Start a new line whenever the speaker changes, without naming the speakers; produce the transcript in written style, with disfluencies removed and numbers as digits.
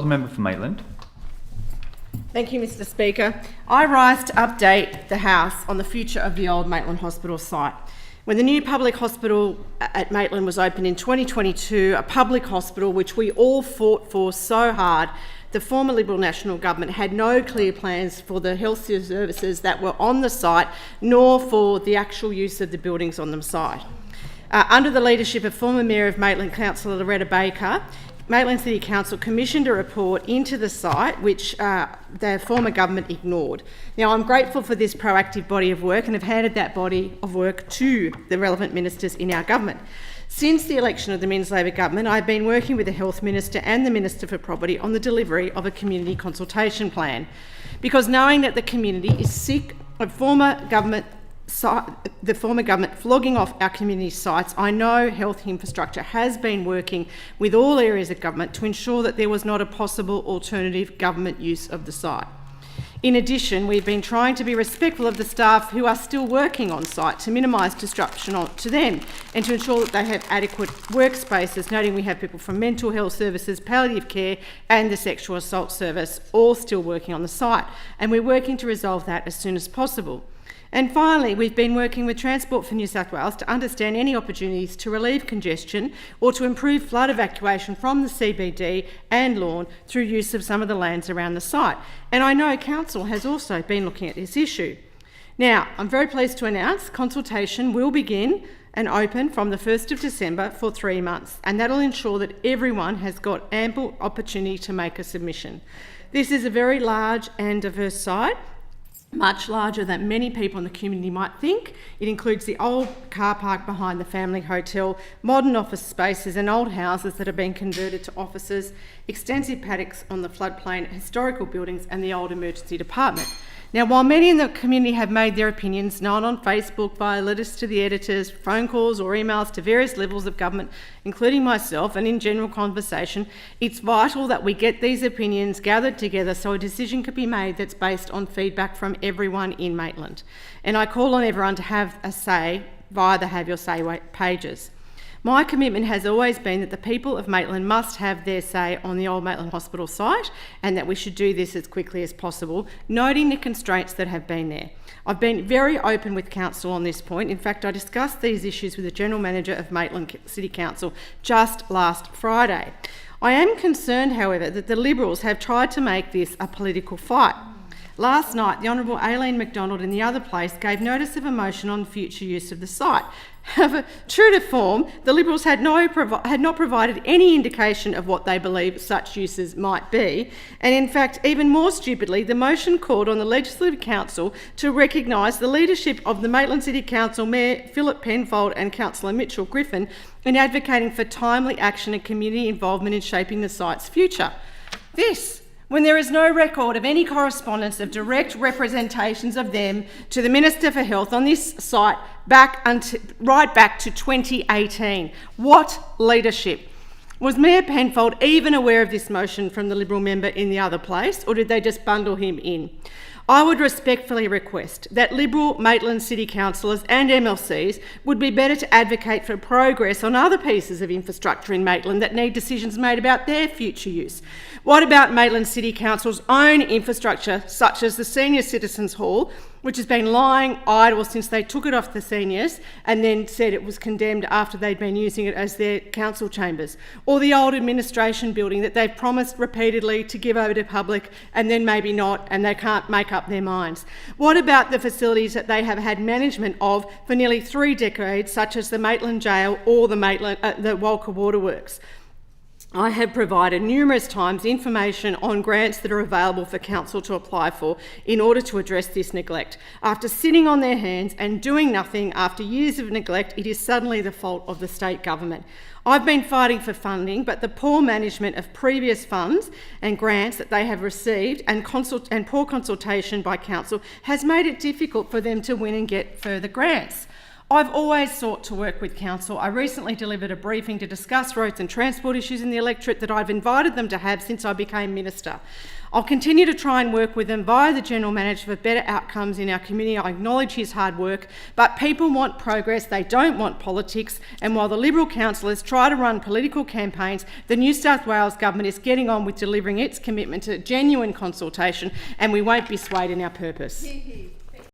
The member for Maitland.
Thank you, Mr Speaker. I rise to update the House on the future of the old Maitland Hospital site. When the new public hospital at Maitland was opened in 2022, a public hospital which we all fought for so hard, the former Liberal National Government had no clear plans for the health services that were on the site, nor for the actual use of the buildings on the site. Under the leadership of former Mayor of Maitland, Councillor Loretta Baker, Maitland City Council commissioned a report into the site which the former government ignored. Now, I'm grateful for this proactive body of work and have handed that body of work to the relevant ministers in our government. Since the election of the Men's Labor government, I've been working with the Health Minister and the Minister for Property on the delivery of a community consultation plan, because knowing that the community is sick of the former government flogging off our community sites, I know Health Infrastructure has been working with all areas of government to ensure that there was not a possible alternative government use of the site. In addition, we've been trying to be respectful of the staff who are still working on site to minimise disruption to them and to ensure that they have adequate workspaces, noting we have people from mental health services, palliative care and the sexual assault service all still working on the site, and we're working to resolve that as soon as possible. And finally, we've been working with Transport for New South Wales to understand any opportunities to relieve congestion or to improve flood evacuation from the CBD and Lawn through use of some of the lands around the site. And I know Council has also been looking at this issue. Now, I'm very pleased to announce consultation will begin and open from the 1st of December for 3 months, and that'll ensure that everyone has got ample opportunity to make a submission. This is a very large and diverse site, much larger than many people in the community might think. It includes the old car park behind the family hotel, modern office spaces and old houses that have been converted to offices, extensive paddocks on the floodplain, historical buildings and the old emergency department. Now, while many in the community have made their opinions known on Facebook via letters to the editors, phone calls or emails to various levels of government, including myself, and in general conversation, it's vital that we get these opinions gathered together so a decision can be made that's based on feedback from everyone in Maitland. And I call on everyone to have a say via the Have Your Say pages. My commitment has always been that the people of Maitland must have their say on the old Maitland Hospital site and that we should do this as quickly as possible, noting the constraints that have been there. I've been very open with Council on this point. In fact, I discussed these issues with the General Manager of Maitland City Council just last Friday. I am concerned, however, that the Liberals have tried to make this a political fight. Last night, the Honourable Aileen McDonald in the other place gave notice of a motion on future use of the site. However, true to form, the Liberals had not provided any indication of what they believe such uses might be, and in fact, even more stupidly, the motion called on the Legislative Council to recognise the leadership of the Maitland City Council Mayor Philip Penfold and Councillor Mitchell Griffin in advocating for timely action and community involvement in shaping the site's future. This, when there is no record of any correspondence of direct representations of them to the Minister for Health on this site right back to 2018. What leadership? Was Mayor Penfold even aware of this motion from the Liberal member in the other place, or did they just bundle him in? I would respectfully request that Liberal Maitland City Councillors and MLCs would be better to advocate for progress on other pieces of infrastructure in Maitland that need decisions made about their future use. What about Maitland City Council's own infrastructure, such as the Senior Citizens Hall, which has been lying idle since they took it off the seniors and then said it was condemned after they'd been using it as their council chambers, or the old administration building that they've promised repeatedly to give over to public and then maybe not, and they can't make up their minds. What about the facilities that they have had management of for nearly 3 decades, such as the Maitland Jail or the Walker Waterworks? I have provided numerous times information on grants that are available for Council to apply for in order to address this neglect. After sitting on their hands and doing nothing after years of neglect, it is suddenly the fault of the state government. I've been fighting for funding, but the poor management of previous funds and grants that they have received and poor consultation by Council has made it difficult for them to win and get further grants. I've always sought to work with Council. I recently delivered a briefing to discuss roads and transport issues in the electorate that I've invited them to have since I became Minister. I'll continue to try and work with them via the General Manager for better outcomes in our community. I acknowledge his hard work, but people want progress, they don't want politics, and while the Liberal councillors try to run political campaigns, the New South Wales Government is getting on with delivering its commitment to genuine consultation, and we won't be swayed in our purpose.